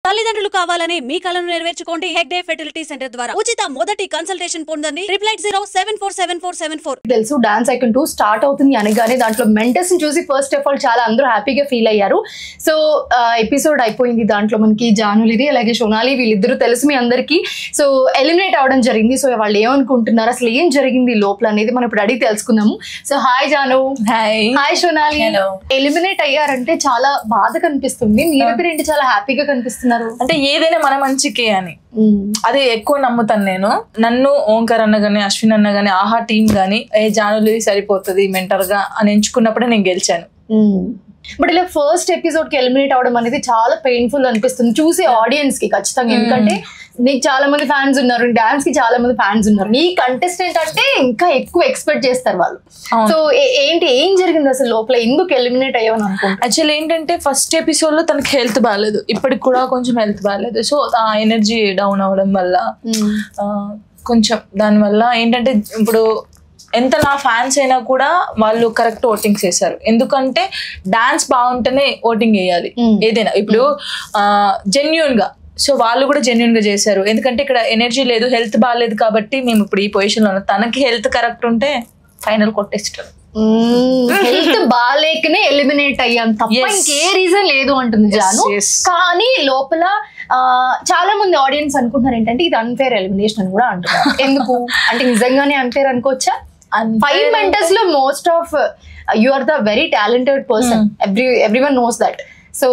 తల్లిదండ్రులు కావాలని మీ కలను నెరవేర్చుకోండి హెగ్డే ఫెర్టిలిటీ సెంటర్ ద్వారా ఉచిత మొదటి కన్సల్టేషన్ పొందండి 88074747474 తెలుసు డాన్స్ ఐకాన్ 2 స్టార్ట్ అవుతుంది అనగానే దాంట్లో మెంటర్స్ ని చూసి ఫస్ట్ ఆఫ్ ఆల్ చాలా అందరూ హ్యాపీగా ఫీల్ అయ్యారు. సో ఎపిసోడ్ అయిపోయింది. దాంట్లో మనకి జానులిది అలాగే సోనాలి వీళ్ళిద్దరూ తెలుసు మీ అందరికి. సో ఎలిమినేట్ అవడం జరిగింది. సో వాళ్ళు ఏమనుకుంటున్నారు, అసలు ఏం జరిగింది లోపల అనేది మనం ఇప్పుడు అడిగి తెలుసుకుందాము. So hi Janu. Hi Sonali. Eliminate అయ్యారంటే చాలా బాధ కనిపిస్తుంది, మీరిద్దరు ఏంటి చాలా హ్యాపీగా కనిపిస్తున్నారు. అంటే ఏదైనా మన మంచికే అని అది ఎక్కువ నమ్ముతాను నేను. నన్ను ఓంకార్ అన్న గానీ అశ్విన్ అన్న గానీ ఆహా టీం గానీ జానులి సరిపోతుంది మెంటర్ గా అని ఎంచుకున్నప్పుడే నేను గెలిచాను. బట్ ఇలా ఫస్ట్ ఎపిసోడ్ కి ఎలిమినేట్ అవడం అనేది చాలా పెయిన్ఫుల్ అనిపిస్తుంది చూసే ఆడియన్స్ కి ఖచ్చితంగా. ఎందుకంటే నీకు చాలా మంది ఫ్యాన్స్ ఉన్నారు, డాన్స్ కి చాలా మంది ఫ్యాన్స్ ఉన్నారు, నీ కంటెస్టెంట్ అంటే ఇంకా ఎక్కువ ఎక్స్పెక్ట్ చేస్తారు వాళ్ళు. సో ఏంటి ఏం జరిగింది అసలు లోపల, ఎందుకు ఎలిమినేట్ అయ్యావని అనుకుంటా? యాక్చువల్లీ ఏంటంటే ఫస్ట్ ఎపిసోడ్ లో తనకి హెల్త్ బాగాలేదు, ఇప్పటికి కూడా కొంచెం హెల్త్ బాగాలేదు. సో ఆ ఎనర్జీ డౌన్ అవడం వల్ల కొంచెం దానివల్ల ఏంటంటే ఇప్పుడు ఎంత నా ఫ్యాన్స్ అయినా కూడా వాళ్ళు కరెక్ట్ ఓటింగ్స్ చేశారు. ఎందుకంటే డాన్స్ బాగుంటేనే ఓటింగ్ వేయాలి ఏదైనా. ఇప్పుడు జెన్యూన్ గా, సో వాళ్ళు కూడా జెన్యూన్ గా చేశారు. ఎందుకంటే ఇక్కడ ఎనర్జీ లేదు, హెల్త్ బాగాలేదు కాబట్టి మేము ఇప్పుడు ఈ పొజిషన్ లో ఉన్నాం. తనకి హెల్త్ కరెక్ట్ ఉంటే ఫైనల్ కొట్టేస్తారు. హెల్త్ బాగాలేకనే ఎలిమినేట్ అయ్యాం తప్ప ఇంకే రీజన్ లేదు అంటుంది జాను. కానీ లోపల చాలా మంది ఆడియన్స్ అనుకుంటున్నారు ఏంటంటే ఇది అన్ఫేర్ ఎలిమినేషన్ అని కూడా అంటున్నారు. ఎందుకు అంటే నిజంగానే అన్ఫేర్ అనుకోవచ్చా? 5 మెంటర్స్ లో most of you are the very talented person, everyone knows that. So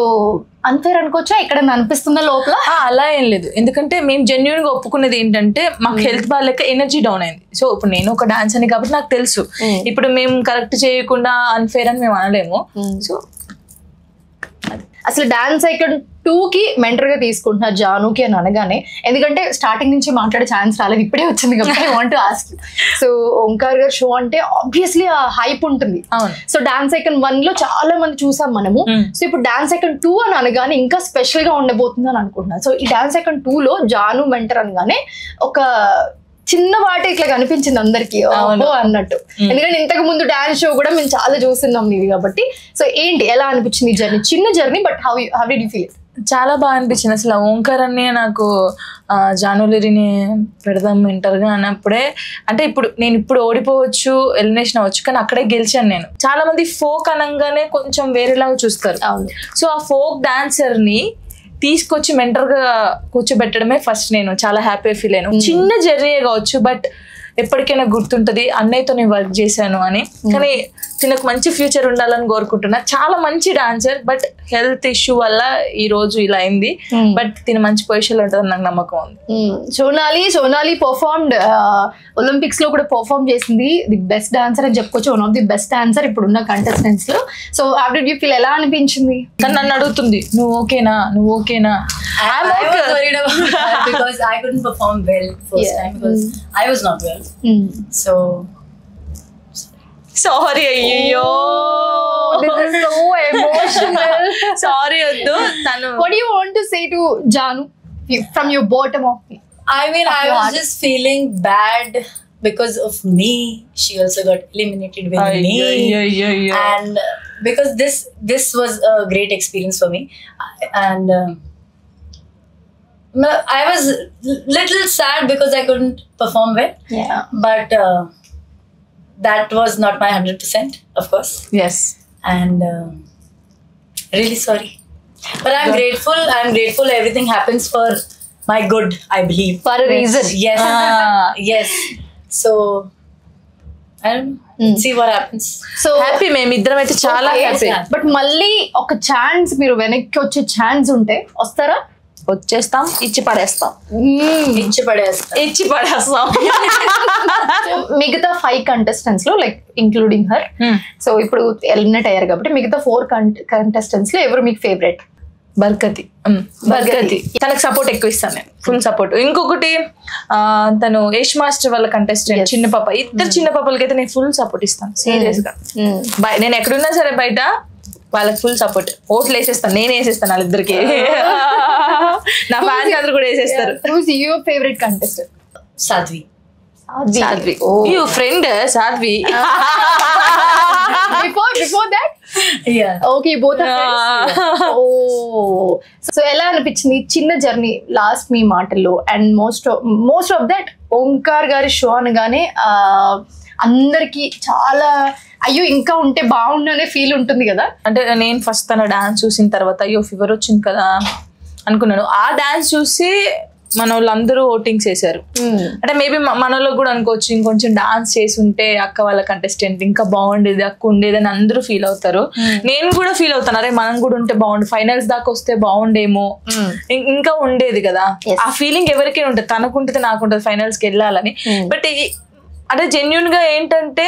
unfair అనుకోవచ్చా? ఇక్కడ అనిపిస్తుందా లోపల? అలా ఏం లేదు. ఎందుకంటే మేము జెన్యున్ గా ఒప్పుకునేది ఏంటంటే మాకు హెల్త్ బాగాలేక ఎనర్జీ డౌన్ అయింది. సో ఇప్పుడు నేను ఒక డాన్స్ అని కాబట్టి నాకు తెలుసు. ఇప్పుడు మేము కరెక్ట్ చేయకుండా అన్ఫేర్ అని మేము అనలేము. సో అసలు డాన్స్ ఐకాన్ 2 కి మెంటర్ గా తీసుకుంటున్నారు జానుకి అని అనగానే, ఎందుకంటే స్టార్టింగ్ నుంచి మాట్లాడే ఛాన్స్ రాలేదు, ఇప్పుడే వచ్చింది కాబట్టి I want to ask. So Omkar గారు షో అంటే ఆబ్వియస్లీ ఆ హైప్ ఉంటుంది. సో డాన్స్ ఐకాన్ 1 లో చాలా మంది చూసాం మనము. సో ఇప్పుడు డాన్స్ ఐకాన్ 2 అని అనగానే ఇంకా స్పెషల్ గా ఉండబోతుంది అని అనుకుంటున్నాను. సో ఈ డాన్స్ ఐకాన్ 2 లో జాను మెంటర్ అనగానే ఒక చిన్న వాటి ఇట్లా కనిపించింది అందరికి అన్నట్టు. ఎందుకంటే ఇంతకు ముందు డాన్స్ షో కూడా మేము చాలా చూస్తున్నాం నీవి కాబట్టి. సో ఏంటి ఎలా అనిపించింది జర్నీ? చిన్న journey but how did you feel? చాలా బాగా అనిపించింది. అసలు ఓంకార్ అనే నాకు జానులిని పెడదాం మెంటర్ గా అన్నప్పుడే, అంటే నేను ఇప్పుడు ఓడిపోవచ్చు, ఎలిమినేషన్ అవ్వచ్చు, కానీ అక్కడే గెలిచాను నేను. చాలా మంది ఫోక్ అనగానే కొంచెం వేరేలాగా చూస్తారు. సో ఆ ఫోక్ డాన్సర్ ని తీసుకొచ్చి మెంటర్ గా కూర్చోబెట్టడమే ఫస్ట్ నేను చాలా హ్యాపీ ఫీల్ అయ్యాను. చిన్న జర్నీ కావచ్చు బట్ ఎప్పటికైనా గుర్తుంటది అన్నయ్యతో నేను వర్క్ చేశాను అని. కానీ తినకు మంచి ఫ్యూచర్ ఉండాలని కోరుకుంటున్నా. చాలా మంచి డాన్సర్ బట్ హెల్త్ ఇష్యూ వల్ల ఈ రోజు ఇలా అయింది. బట్ తిన మంచి పొజిషన్ లో ఉంటుందని నాకు నమ్మకం ఉంది. సోనాలి పర్ఫార్మ్డ్ ఒలింపిక్స్ లో కూడా పర్ఫార్మ్ చేసింది. ది బెస్ట్ డాన్సర్ అని చెప్పుకోవచ్చు, one of the best dancer ఇప్పుడున్న కంటెస్టెంట్స్ లో. So how did you feel? ఎలా అనిపించింది? నన్ను అడుగుతుంది నువ్వు ఓకేనా. I was worried about that because I couldn't perform well first time because I was not well. So sorry అయ్యో, this is so emotional. Sorry వద్దు. What do you want to say to Janu from your bottom of me? I mean, I was just feeling bad because of me. She also got eliminated with me. And because this was a great experience for me, and I was little sad because I couldn't perform well. Yeah. But that was not my 100%, of course. Yes. And really sorry. But I'm grateful. I'm grateful everything happens for my good, I believe. For a reason. Yes. Yes. So I don't know. See what happens. So happy మేమిద్దరం అయితే చాలా happy. But మళ్ళీ ఒక chance, మీరు వెనక్కి వచ్చే chance ఉంటే వస్తారా? వచ్చేస్తాం, ఇచ్చి పడేస్తాం. మిగతా 5 కంటెస్టెంట్స్ లో లైక్ ఇంక్లూడింగ్ హర్, సో ఇప్పుడు ఎలిమినేట్ అయ్యారు కాబట్టి మిగతా 4 కంటెస్టెంట్స్ లో ఎవరు మీకు ఫేవరెట్? బర్కతి. తనకు సపోర్ట్ ఎక్కువ ఇస్తాను నేను, ఫుల్ సపోర్ట్. ఇంకొకటి తను యష్ మాస్టర్ వాళ్ళ కంటెస్టెంట్ చిన్న పాప, ఇద్దరు చిన్న పాపలకైతే నేను ఫుల్ సపోర్ట్ ఇస్తాను సీరియస్ గా. నేను ఎక్కడున్నా సరే బయట వాళ్ళకి ఫుల్ సపోర్ట్. ఓట్లు వేసేస్తాను, నేను వేసేస్తాను వాళ్ళిద్దరికి. నా ఫ్యాన్స్ అందరూ కూడా వేసేస్తారు. Your favourite contestant? Sadhvi. You friend Sadhvi. Before that Yeah. Okay both oh so ఎలా అనిపించింది చిన్న జర్నీ లాస్ట్ మీ మాటల్లో and most of that Omkar గారి షో అనగానే అందరికి చాలా అయ్యో ఇంకా ఉంటే బాగుండు అనే ఫీల్ ఉంటుంది కదా. అంటే నేను ఫస్ట్ తన డాన్స్ చూసిన తర్వాత అయ్యో ఫీవర్ వచ్చింది కదా అనుకున్నాను. ఆ డాన్స్ చూసి మన వాళ్ళందరూ ఓటింగ్స్ వేసారు. అంటే మేబీ మన వాళ్ళకి కూడా అనుకోవచ్చు ఇంకొంచెం డాన్స్ చేసి ఉంటే అక్క వాళ్ళ కంటెస్టెంట్ ఇంకా బాగుండేది, అక్క ఉండేది అని అందరూ ఫీల్ అవుతారు. నేను కూడా ఫీల్ అవుతాను, అరే మనం కూడా ఉంటే బాగుండు, ఫైనల్స్ దాకా వస్తే బాగుండేమో, ఇంకా ఉండేది కదా. ఆ ఫీలింగ్ ఎవరికైనా ఉంటుంది, తనకుంటే నాకుంటుంది ఫైనల్స్కి వెళ్ళాలని. బట్ అంటే జెన్యున్ గా ఏంటంటే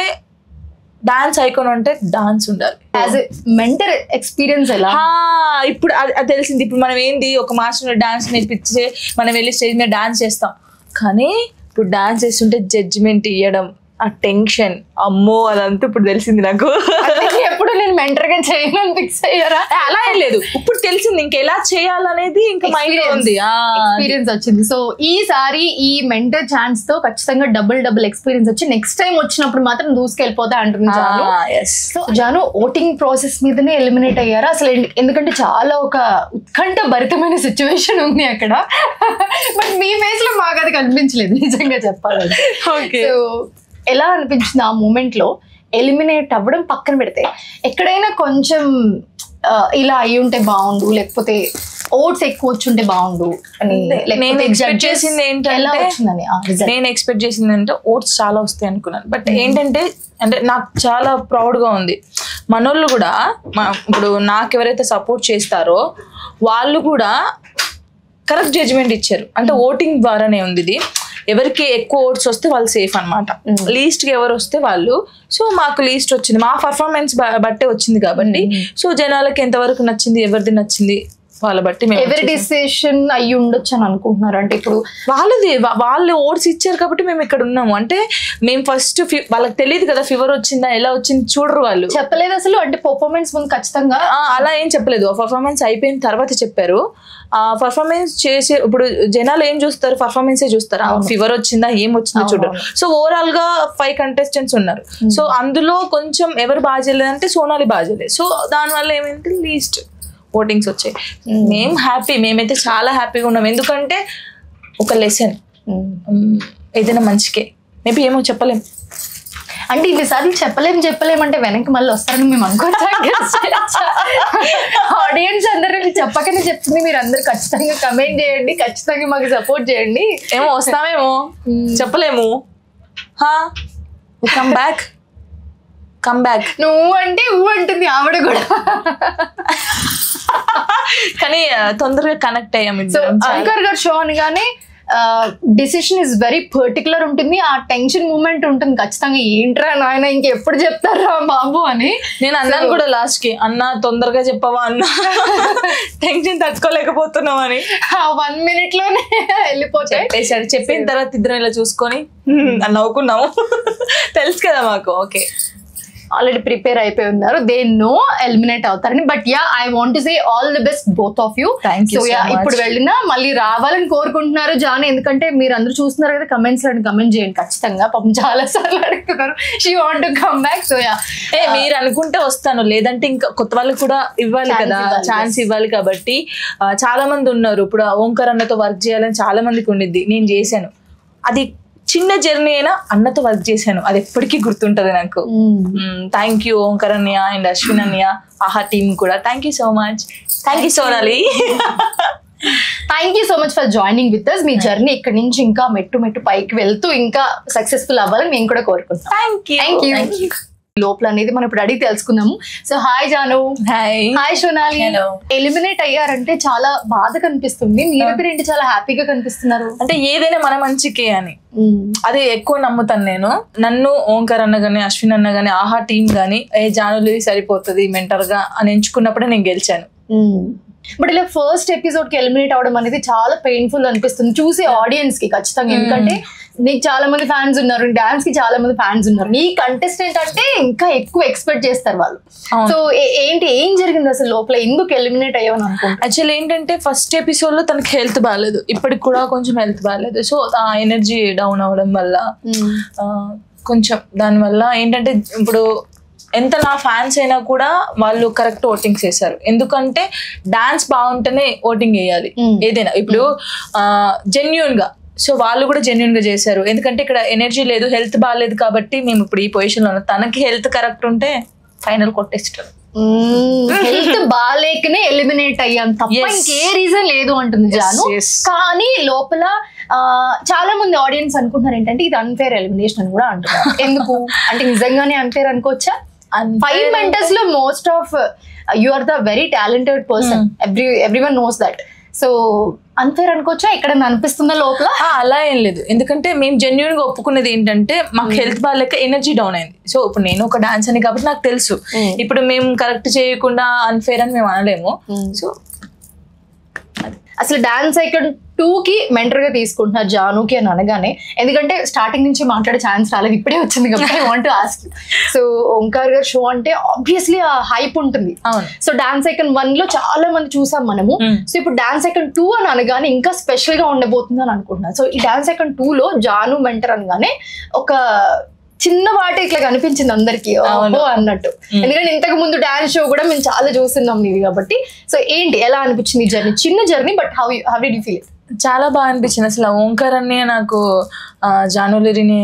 డాన్స్ ఐకాన్ అంటే డాన్స్ ఉండాలి. యాజ్ ఎ మెంటర్ ఎక్స్పీరియన్స్ ఎలా ఇప్పుడు అది తెలిసింది. ఇప్పుడు మనం ఏంది ఒక మాస్టర్ డాన్స్ నేర్పించే మనం వెళ్ళి స్టేజ్ మీద డాన్స్ చేస్తాం, కానీ ఇప్పుడు డాన్స్ చేస్తుంటే జడ్జిమెంట్ ఇవ్వడం, ఆ టెన్షన్, అమ్మో అదంతా ఇప్పుడు తెలిసింది నాకు. ఎప్పుడు నేను మెంటర్ గా చేయను ఫిక్స్ అయ్యారా? అలా ఏం లేదు, ఇప్పుడు తెలిసింది ఇంకా ఎలా చేయాలనేది ఇంకా మైండ్ ఉంది, ఎక్స్పీరియన్స్ వచ్చింది. సో ఈసారి ఈ మెంటర్ ఛాన్స్ తో ఖచ్చితంగా డబుల్ ఎక్స్పీరియన్స్ వచ్చి నెక్స్ట్ టైం వచ్చినప్పుడు మాత్రం దూసుకెళ్ళిపోతా అంటుంది Janu. So Janu voting process మీదనే ఎలిమినేట్ అయ్యారా అసలు? ఎందుకంటే చాలా ఒక ఉత్కంఠ భరితమైన సిచ్యువేషన్ ఉంది అక్కడ. బట్ మీ ఫేస్ లో మాకు అది కనిపించలేదు నిజంగా చెప్పాలంటే. సో ఎలా అనిపించింది ఆ మూమెంట్ లో ఎలిమినేట్ అవ్వడం పక్కన పెడితే? ఎక్కడైనా కొంచెం ఇలా అయి ఉంటే బాగుండు, లేకపోతే ఓట్స్ ఎక్కువ వచ్చుంటే బాగుండు అని నేను ఎక్స్పెక్ట్ చేసింది ఏంటంటే ఓట్స్ చాలా వస్తాయి అనుకున్నాను. బట్ ఏంటంటే అంటే నాకు చాలా ప్రౌడ్ గా ఉంది, మనోళ్ళు కూడా ఇప్పుడు నాకు ఎవరైతే సపోర్ట్ చేస్తారో వాళ్ళు కూడా కరెక్ట్ జడ్జిమెంట్ ఇచ్చారు. అంటే ఓటింగ్ ద్వారానే ఉంది ఇది. ఎవరికి ఎక్కువ ఓట్స్ వస్తే వాళ్ళు సేఫ్ అనమాట, లీస్ట్ కి ఎవరు వస్తే వాళ్ళు. సో మాకు లీస్ట్ వచ్చింది, మా పర్ఫార్మెన్స్ బట్టే వచ్చింది కాబట్టి. సో జనాలకి ఎంతవరకు నచ్చింది, ఎవరిది నచ్చింది వాళ్ళ బట్టి ఎవరి డిసిషన్ అయ్యి ఉండొచ్చు అని అనుకుంటున్నారు. అంటే ఇప్పుడు వాళ్ళు ఓట్స్ ఇచ్చారు కాబట్టి మేము ఇక్కడ ఉన్నాము. అంటే మేము ఫస్ట్ వాళ్ళకి తెలియదు కదా ఫీవర్ వచ్చిందా ఎలా వచ్చింది చూడరు, వాళ్ళు చెప్పలేదు అసలు. అంటే పర్ఫార్మెన్స్ ముందు ఖచ్చితంగా అలా ఏం చెప్పలేదు, పర్ఫార్మెన్స్ అయిపోయిన తర్వాత చెప్పారు. ఆ పర్ఫార్మెన్స్ చేసే ఇప్పుడు జనాలు ఏం చూస్తారు, పర్ఫార్మెన్సే చూస్తారు, ఫీవర్ వచ్చిందా ఏం వచ్చిందో చూడరు. సో ఓవరాల్ గా 5 కంటెస్టెంట్స్ ఉన్నారు. సో అందులో కొంచెం ఎవరు బాగా చేయలేదంటే సోనాలి బాగా చేయలేదు. సో దానివల్ల ఏమైంది లీస్ట్ ఓటింగ్స్ వచ్చాయి. మేమైతే చాలా హ్యాపీగా ఉన్నాం, ఎందుకంటే ఒక లెసన్ ఏదైనా మంచికే. మేబీ ఏమో చెప్పలేం, అంటే ఇన్నిసార్లు చెప్పలేమంటే వెనక్కి మళ్ళీ వస్తారని మేము అనుకోవచ్చా? ఆడియన్స్ అందరూ చెప్పకనే చెప్తుంది, మీరు అందరు ఖచ్చితంగా కమెంట్ చేయండి, ఖచ్చితంగా మాకు సపోర్ట్ చేయండి. ఏమో వస్తామేమో చెప్పలేము. కమ్ బ్యాక్ నువ్వు అంటే ఊ అంటుంది ఆవిడ కూడా. కానీ తొందరగా కనెక్ట్ అయ్యాం. ఓంకార్ గారు షో అనగానే డిసిషన్ ఇస్ వెరీ పర్టికులర్ ఉంటుంది, ఆ టెన్షన్ మూమెంట్ ఉంటుంది ఖచ్చితంగా. ఏంట్రా నాయన ఇంకెప్పుడు చెప్తారా బాబు అని నేను అన్నాను కూడా లాస్ట్ కి, అన్న తొందరగా చెప్పవా అన్న, టెన్షన్ తట్టుకోలేకపోతున్నావు అని. 1 minute లోనే వెళ్ళిపోతాయి. చెప్పిన తర్వాత ఇద్దరం ఇలా చూసుకొని నవ్వుకున్నాము. తెలుసు కదా మాకు, ఓకే ఆల్రెడీ ప్రిపేర్ అయిపోయి ఉన్నారు, దే నో ఎలిమినేట్ అవుతారని. But yeah I want to say all the best both of you. So yeah ఇప్పుడు వెళ్ళినా మళ్ళీ రావాలని కోరుకుంటున్నారు జాను, ఎందుకంటే మీరు అందరూ చూస్తున్నారు కదా కమెంట్స్ లో, కమెంట్ చేయండి ఖచ్చితంగా. పాపం చాలా సార్లు అడుగుతున్నారు she want to come back. So yeah మీరు అనుకుంటే వస్తాను, లేదంటే ఇంకా కొత్త వాళ్ళకి కూడా ఇవ్వాలి కదా, ఛాన్స్ ఇవ్వాలి. కాబట్టి చాలా మంది ఉన్నారు, ఇప్పుడు ఓంకార్ అన్నతో వర్క్ చేయాలని చాలా మందికి ఉండిద్ది. నేను చేశాను, అది చిన్న జర్నీ అయినా అన్నతో వర్క్ చేశాను, అది ఎప్పటికీ గుర్తుంటది నాకు. థ్యాంక్ యూ ఓంకార్ అన్నయ్య అండ్ అశ్విన్ అన్నయ్య, ఆహా టీమ్ కూడా thank you so much. Thank you Sonali. Thank you so much for joining with us. మీ జర్నీ ఇక్కడ నుంచి ఇంకా మెట్టు పైకి వెళ్తూ ఇంకా సక్సెస్ఫుల్ అవ్వాలని మేము కూడా కోరుకుంటాం. Thank you. లోపల అనేది మనం ఇప్పుడు అడిగి తెలుసుకుందాము. So hi Janu. Hi Sonali. Eliminate అయ్యారంటే చాలా బాధ కనిపిస్తుంది, మీరేంటి చాలా హ్యాపీగా కనిపిస్తున్నారు? అంటే ఏదైనా మన మంచికే అని అది ఎక్కువ నమ్ముతాను నేను. నన్ను ఓంకార్ అన్న గానీ అశ్విన్ అన్న గానీ ఆహా టీం గానీ జానులు సరిపోతుంది మెంటర్ గా అని ఎంచుకున్నప్పుడే నేను గెలిచాను. బట్ ఇలా ఫస్ట్ ఎపిసోడ్ కి ఎలిమినేట్ అవడం అనేది చాలా పెయిన్ఫుల్ అనిపిస్తుంది చూసే ఆడియన్స్ కి ఖచ్చితంగా. ఎందుకంటే నీకు చాలా మంది ఫ్యాన్స్ ఉన్నారు, డాన్స్ కి చాలా మంది ఫ్యాన్స్ ఉన్నారు, నీ కంటెస్టెంట్ అంటే ఇంకా ఎక్కువ ఎక్స్పెక్ట్ చేస్తారు వాళ్ళు. సో ఏం జరిగింది అసలు లోపల, ఎందుకు ఎలిమినేట్ అయ్యావని అనుకుంటా? యాక్చువల్లీ ఏంటంటే ఫస్ట్ ఎపిసోడ్ లో తనకి హెల్త్ బాగాలేదు, ఇప్పటికి కూడా కొంచెం హెల్త్ బాగాలేదు. సో ఆ ఎనర్జీ డౌన్ అవడం వల్ల కొంచెం దానివల్ల ఏంటంటే ఇప్పుడు ఎంత నా ఫ్యాన్స్ అయినా కూడా వాళ్ళు కరెక్ట్ ఓటింగ్స్ చేశారు. ఎందుకంటే డాన్స్ బాగుంటేనే ఓటింగ్ వేయాలి ఏదైనా. ఇప్పుడు జెన్యూన్ గా, సో వాళ్ళు కూడా జెన్యూన్ గా చేశారు. ఎందుకంటే ఇక్కడ ఎనర్జీ లేదు, హెల్త్ బాగాలేదు కాబట్టి మేము ఇప్పుడు ఈ పొజిషన్ లో ఉన్నాం. తనకి హెల్త్ కరెక్ట్ ఉంటే ఫైనల్ కొట్టేస్తారు. హెల్త్ బాగాలేకనే ఎలిమినేట్ అయ్యాం తప్ప ఇంకే రీజన్ లేదు అంటుంది జాను. కానీ లోపల చాలా మంది ఆడియన్స్ అనుకుంటున్నారు ఏంటంటే ఇది అన్ఫేర్ ఎలిమినేషన్ అని కూడా అంటున్నారు. ఎందుకు అంటే నిజంగానే అన్ఫేర్ అనుకోవచ్చా? 5 మెంటర్స్ లో most of you are the very talented person, everyone knows that. So unfair అనుకోవచ్చా? ఇక్కడ అనిపిస్తుందా లోపల? అలా ఏం లేదు. ఎందుకంటే మేము జెన్యున్ గా ఒప్పుకునేది ఏంటంటే మాకు హెల్త్ బాగాలేక ఎనర్జీ డౌన్ అయింది. సో ఇప్పుడు నేను ఒక డాన్స్ అని కాబట్టి నాకు తెలుసు. ఇప్పుడు మేము కరెక్ట్ చేయకుండా అన్ఫేర్ అని మేము అనలేము. సో అసలు డాన్స్ ఐకాన్ 2 కి మెంటర్ గా తీసుకుంటున్నారు జానుకి అని అనగానే, ఎందుకంటే స్టార్టింగ్ నుంచి మాట్లాడే ఛాన్స్ రాలేదు, ఇప్పుడే వచ్చింది కాబట్టి I want to ask. So Omkar గారు షో అంటే ఆబ్వియస్లీ ఆ హైప్ ఉంటుంది. సో డాన్స్ ఐకాన్ 1 లో చాలా మంది చూసాం మనము. సో ఇప్పుడు డాన్స్ ఐకాన్ 2 అని అనగానే ఇంకా స్పెషల్ గా ఉండబోతుంది అని అనుకుంటున్నాను. సో ఈ డాన్స్ ఐకాన్ 2 లో జాను మెంటర్ అనగానే ఒక చిన్న వాటి ఇట్లా కనిపించింది అందరికి అన్నట్టు. ఎందుకంటే ఇంతకు ముందు డాన్స్ షో కూడా మేము చాలా చూస్తున్నాం ఇది కాబట్టి. సో ఏంటి, ఎలా అనిపించింది జర్నీ? చిన్న journey, but how did you feel? చాలా బాగా అనిపించింది. అసలు ఓంకార్ అన్నయ్య నాకు జానులిరిని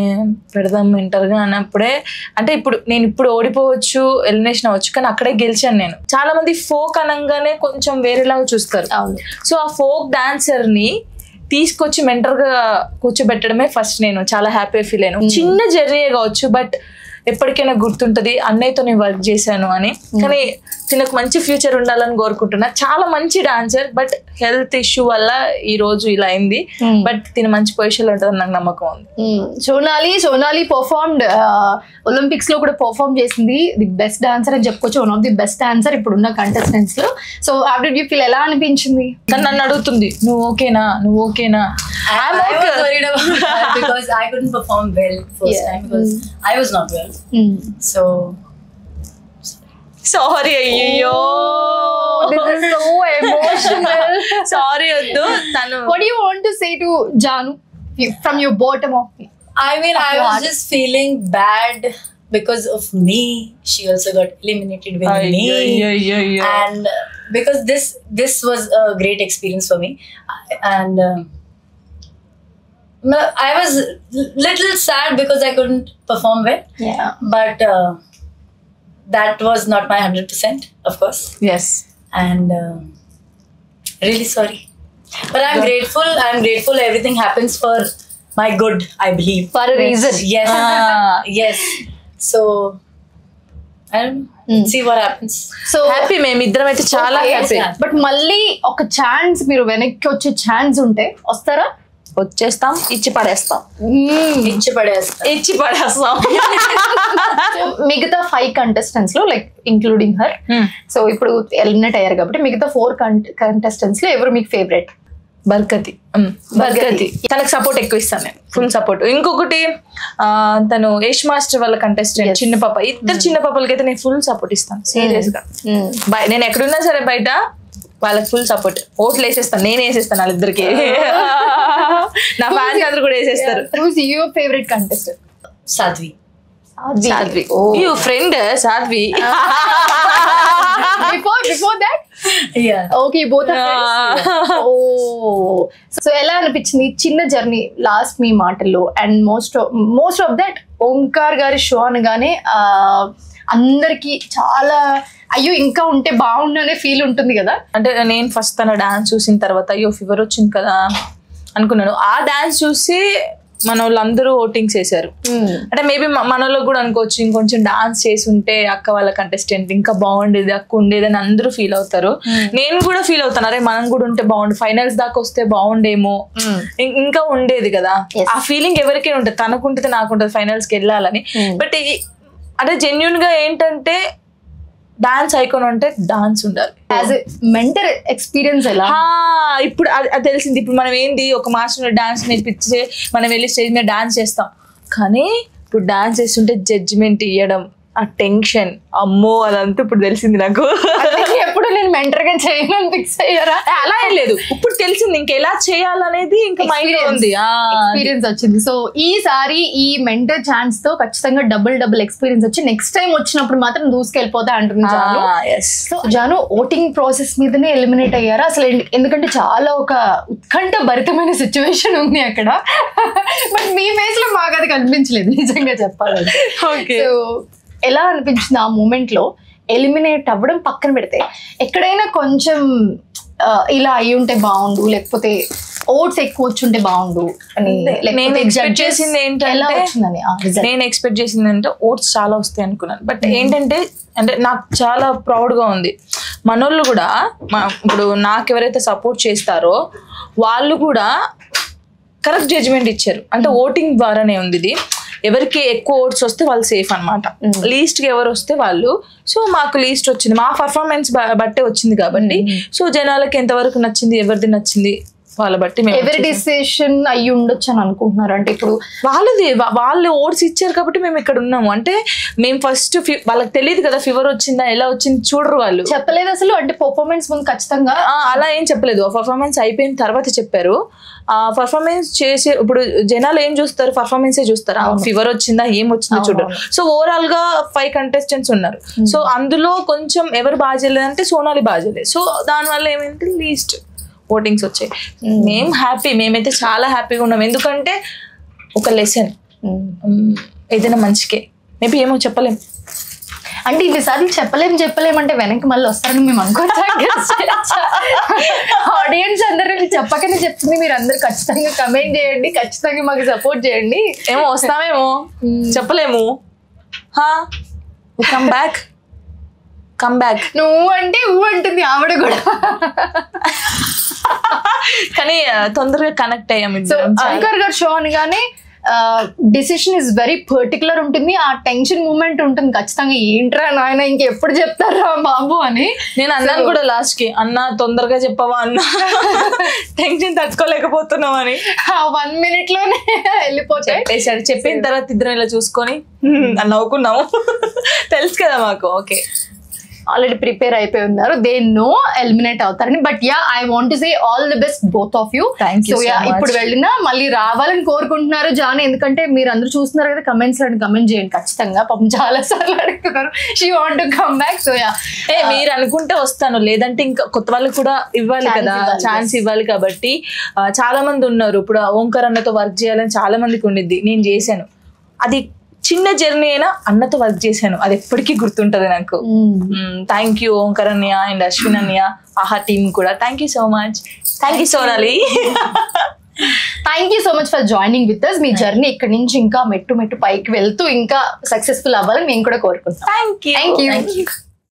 పెడదాం మెంటర్గా అన్నప్పుడే, అంటే నేను ఇప్పుడు ఓడిపోవచ్చు, ఎలిమినేషన్ అవ్వచ్చు, కానీ అక్కడే గెలిచాను నేను. చాలా మంది ఫోక్ అనగానే కొంచెం వేరేలాగా చూస్తారు. సో ఆ ఫోక్ డాన్సర్ ని తీసుకొచ్చి మెంటర్ గా కూర్చోబెట్టడమే ఫస్ట్ నేను చాలా హ్యాపీ ఫీల్ అయ్యాను. చిన్న జర్నీ కావచ్చు, బట్ ఎప్పటికైనా గుర్తుంటది అన్నయ్యతో నేను వర్క్ చేశాను అని. కానీ తినకు మంచి ఫ్యూచర్ ఉండాలని కోరుకుంటున్నా. చాలా మంచి డాన్సర్, బట్ హెల్త్ ఇష్యూ వల్ల ఈ రోజు ఇలా అయింది. బట్ తిన మంచి పొజిషన్ లో ఉంటుందని నాకు నమ్మకం ఉంది. సోనాలి పర్ఫార్మ్డ్ ఒలింపిక్స్ లో కూడా పర్ఫార్మ్ చేసింది. ది బెస్ట్ డాన్సర్ అని చెప్పుకోవచ్చు, one of the best dancer ఇప్పుడున్న కంటెస్టెంట్స్ లో. So how did you feel? ఎలా అనిపించింది? నన్ను అడుగుతుంది నువ్వు ఓకేనా. I was worried about that because I couldn't perform well first time because I was not well. So sorry. అయ్యో, this is so emotional. Sorry వద్దు. తను What do you want to say to Janu from your bottom of it? I mean, I was just feeling bad because of me. She also got eliminated with me. And because this was a great experience for me. And I was little sad because I couldn't perform well. Yeah. But that was not my 100%, of course. Yes. And really sorry. But I'm grateful. Everything happens for my good, I believe. For a reason. Yes. Yes. So I don't know. See what happens. So happy. మేమిద్దరం అయితే చాలా happy. But మళ్ళీ ఒక chance, మీరు వెనక్కి వచ్చే chance ఉంటే వస్తారా? వచ్చేస్తాం, ఇచ్చి పడేస్తాం. మిగతా 5 కంటెస్టెంట్స్ లో, లైక్ ఇంక్లూడింగ్ హర్, సో ఇప్పుడు ఎలిమినేట్ అయ్యారు కాబట్టి మిగతా 4 కంటెస్టెంట్స్ లో ఎవరు మీకు ఫేవరెట్? బర్కతి. తనకు సపోర్ట్ ఎక్కువ ఇస్తాను నేను, ఫుల్ సపోర్ట్. ఇంకొకటి తను యష్ మాస్టర్ వాళ్ళ కంటెస్టెంట్ చిన్న పాప, ఇద్దరు చిన్న పాపలకైతే నేను ఫుల్ సపోర్ట్ ఇస్తాను సీరియస్ గా. నేను ఎక్కడున్నా సరే బయట వాళ్ళకి ఫుల్ సపోర్ట్. ఓట్లు వేసేస్తాను, నేను వేసేస్తాను వాళ్ళిద్దరికి. నా ఫ్యాన్స్ అందరూ కూడా వేసేస్తారు. Who's your favorite contestant? Sadhvi. You friend Sadhvi. Before that? Yeah. Okay, both are friends. Oh. So ఎలా అనిపించింది చిన్న జర్నీ లాస్ట్ మీ మాటల్లో? And most of that Omkar గారి షో అనగానే అందరికి చాలా అయ్యో ఇంకా ఉంటే బాగుండు అనే ఫీల్ ఉంటుంది కదా. అంటే నేను ఫస్ట్ తన డాన్స్ చూసిన తర్వాత అయ్యో ఫీవర్ వచ్చింది కదా అనుకున్నాను. ఆ డాన్స్ చూసి మన వాళ్ళందరూ ఓటింగ్స్ చేశారు. అంటే మేబీ మన వాళ్ళకి కూడా అనుకోవచ్చు ఇంకొంచెం డాన్స్ చేసి ఉంటే అక్క వాళ్ళ కంటెస్టెంట్ ఇంకా బాగుండేది, అక్క ఉండేది అని అందరూ ఫీల్ అవుతారు. నేను కూడా ఫీల్ అవుతాను, అరే మనం కూడా ఉంటే బాగుండు, ఫైనల్స్ దాకా వస్తే బాగుండేమో, ఇంకా ఉండేది కదా. ఆ ఫీలింగ్ ఎవరికైనా ఉంటుంది, తనకుంటుంది నాకుంటుంది ఫైనల్స్కి వెళ్ళాలని. బట్ అంటే జెన్యున్ గా ఏంటంటే డాన్స్ ఐకాన్ అంటే డాన్స్ ఉండాలి. యాజ్ ఎ మెంటర్ ఎక్స్పీరియన్స్ ఎలా ఇప్పుడు అది తెలిసింది. ఇప్పుడు మనం ఏంది ఒక మాస్టర్ డాన్స్ నేర్పించే మనం వెళ్ళి స్టేజ్ మీద డాన్స్ చేస్తాం, కానీ ఇప్పుడు డాన్స్ చేస్తుంటే జడ్జిమెంట్ ఇవ్వడం ఆ టెన్షన్ అమ్మో అదంతా ఇప్పుడు తెలిసింది నాకు. ఎప్పుడు నేను మెంటర్ గా చేయను ఫిక్స్ అయ్యారా? అలా ఏం లేదు, ఇప్పుడు తెలిసింది ఇంకా ఎలా చేయాలనేది ఇంకా మైండ్ ఉంది, ఎక్స్పీరియన్స్ వచ్చింది. సో ఈసారి ఈ మెంటర్ ఛాన్స్ తో ఖచ్చితంగా డబుల్ ఎక్స్పీరియన్స్ వచ్చి నెక్స్ట్ టైం వచ్చినప్పుడు మాత్రం దూసుకెళ్ళిపోతా అంటుంది Janu. So Janu voting process మీదనే ఎలిమినేట్ అయ్యారా అసలు? ఎందుకంటే చాలా ఒక ఉత్కంఠ భరితమైన సిచ్యువేషన్ ఉంది అక్కడ. బట్ మీ ఫేస్ లో మాకు అది కనిపించలేదు నిజంగా చెప్పాలంటే. సో ఎలా అనిపించింది ఆ మూమెంట్ లో ఎలిమినేట్ అవ్వడం పక్కన పెడితే? ఎక్కడైనా కొంచెం ఇలా అయి ఉంటే బాగుండు, లేకపోతే ఓట్స్ ఎక్కువ వచ్చుంటే బాగుండు అని నేను ఎక్స్పెక్ట్ చేసింది ఏంటంటే, నేను ఎక్స్పెక్ట్ చేసింది అంటే ఓట్స్ చాలా వస్తాయి అనుకున్నాను. బట్ ఏంటంటే అంటే నాకు చాలా ప్రౌడ్ గా ఉంది, మనోళ్ళు కూడా ఇప్పుడు నాకు ఎవరైతే సపోర్ట్ చేస్తారో వాళ్ళు కూడా కరెక్ట్ జడ్జిమెంట్ ఇచ్చారు. అంటే ఓటింగ్ ద్వారానే ఉంది ఇది. ఎవరికి ఎక్కువ ఓట్స్ వస్తే వాళ్ళు సేఫ్ అనమాట, లీస్ట్ కి ఎవరు వస్తే వాళ్ళు. సో మాకు లీస్ట్ వచ్చింది, మా పర్ఫార్మెన్స్ బట్టే వచ్చింది కాబట్టి. సో జనాలకి ఎంతవరకు నచ్చింది, ఎవరిది నచ్చింది వాళ్ళ బట్టి ఎవరి డిసిషన్ అయ్యి ఉండొచ్చు అని అనుకుంటున్నారు. అంటే ఇప్పుడు వాళ్ళు ఓట్స్ ఇచ్చారు కాబట్టి మేము ఇక్కడ ఉన్నాము. అంటే మేము ఫస్ట్ వాళ్ళకి తెలియదు కదా ఫీవర్ వచ్చిందా ఎలా వచ్చింది చూడరు, వాళ్ళు చెప్పలేదు అసలు. అంటే పర్ఫార్మెన్స్ ముందు ఖచ్చితంగా అలా ఏం చెప్పలేదు, పర్ఫార్మెన్స్ అయిపోయిన తర్వాత చెప్పారు. ఆ పర్ఫార్మెన్స్ చేసే ఇప్పుడు జనాలు ఏం చూస్తారు, పర్ఫార్మెన్సే చూస్తారు, ఫీవర్ వచ్చిందా ఏం వచ్చిందో చూడరు. సో ఓవరాల్ గా 5 contestants ఉన్నారు. సో అందులో కొంచెం ఎవరు బాగా చేయలేదంటే సోనాలి బాగా చేయలేదు. సో దానివల్ల ఏమైంది లీస్ట్ ఓటింగ్స్ వచ్చాయి. మేము హ్యాపీ, మేమైతే చాలా హ్యాపీగా ఉన్నాం. ఎందుకంటే ఒక లెసన్ ఏదైనా మంచికే, మేబీ ఏమో చెప్పలేం. అంటే ఇన్నిసార్లు చెప్పలేమంటే వెనక్కి మళ్ళీ వస్తారని మేము అనుకోవచ్చా? ఆడియన్స్ అందరూ చెప్పకనే చెప్తుంది, మీరు అందరు ఖచ్చితంగా కమెంట్ చేయండి, ఖచ్చితంగా మాకు సపోర్ట్ చేయండి. ఏమో వస్తామేమో చెప్పలేము. కమ్ బ్యాక్ నువ్వు అంటే ఊ అంటుంది ఆవిడ కూడా. కానీ తొందరగా కనెక్ట్ అయ్యాం. అంకర్ గారు షో అనగానే డిసిషన్ ఇస్ వెరీ పర్టికులర్ ఉంటుంది, ఆ టెన్షన్ మూమెంట్ ఉంటుంది ఖచ్చితంగా. ఏంట్రా నాయన ఇంకెప్పుడు చెప్తారా బాబు అని నేను అన్నాను కూడా లాస్ట్ కి, అన్న తొందరగా చెప్పవా అన్న, టెన్షన్ తట్టుకోలేకపోతున్నావు అని. 1 minute లోనే వెళ్ళిపోతాయి. చెప్పిన తర్వాత ఇద్దరం ఇలా చూసుకొని నవ్వుకున్నాము. తెలుసు కదా మాకు. ఓకే, ఆల్రెడీ ప్రిపేర్ అయిపోయి ఉన్నారు, దే నో ఎలిమినేట్ అవుతారని. But yeah, I want to say all the best both of you. So yeah, ఇప్పుడు వెళ్ళినా మళ్ళీ రావాలని కోరుకుంటున్నారు జాను, ఎందుకంటే మీరు అందరూ చూస్తున్నారు కదా కమెంట్స్ లో, కమెంట్ చేయండి ఖచ్చితంగా. పాపం చాలా సార్లు అడుగుతున్నారు she want to come back. So yeah, మీరు అనుకుంటే వస్తాను, లేదంటే ఇంకా కొత్త వాళ్ళకి కూడా ఇవ్వాలి కదా, ఛాన్స్ ఇవ్వాలి. కాబట్టి చాలా మంది ఉన్నారు. ఇప్పుడు ఓంకార్ అన్నతో వర్క్ చేయాలని చాలా మందికి ఉండిద్ది, నేను చేశాను. అది చిన్న జర్నీ అయినా అన్నతో వర్క్ చేశాను, అది ఎప్పటికీ గుర్తుంటది నాకు. థ్యాంక్ యూ ఓంకార్ అన్నయ్య అండ్ అశ్విన్ అన్నయ్య, ఆహా టీమ్ కూడా thank you so much. Thank you Sonali. Thank you so much for joining with us. మీ జర్నీ ఇక్కడ నుంచి ఇంకా మెట్టు పైకి వెళ్తూ ఇంకా సక్సెస్ఫుల్ అవ్వాలని మేము కూడా కోరుకుంటాం. Thank you.